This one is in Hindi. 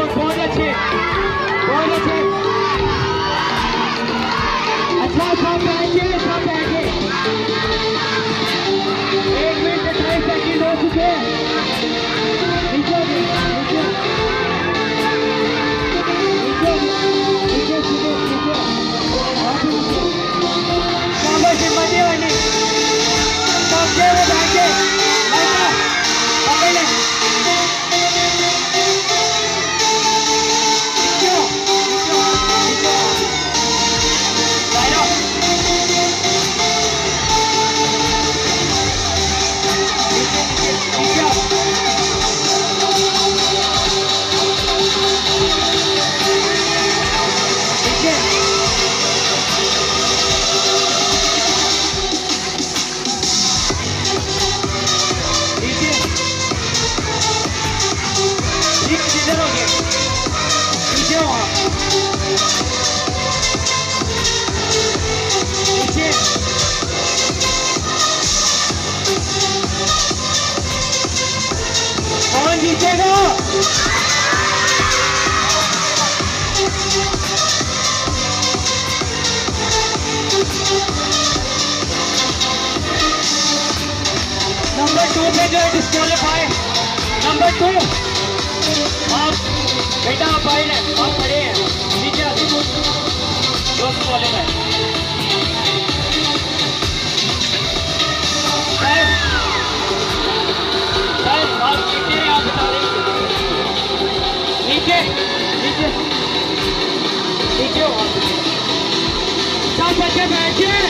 गुड, बहुत अच्छे, बहुत अच्छे। अच्छा, सब बैठिए, सब बैठिए। 1 मिनट 28 सेकंड हो चुके हैं। नीचे नीचे नीचे नीचे नीचे शाबाश, मजे वाली सब के वो बैठे लाइका पकड़ ले। नीचे नीचे लाइका कौन जीतेगा? नंबर 2 पे जो है डिस्क्वालीफाई। नंबर 2 आप बेटा, आप आए हैं, आप खड़े हैं, नीचे आ जाइए, जो डिस्क्वालीफाई। आप नीचे हैं, आप बता रहे नीचे नीचे नीचे हो। सब बच्चे बैठिए।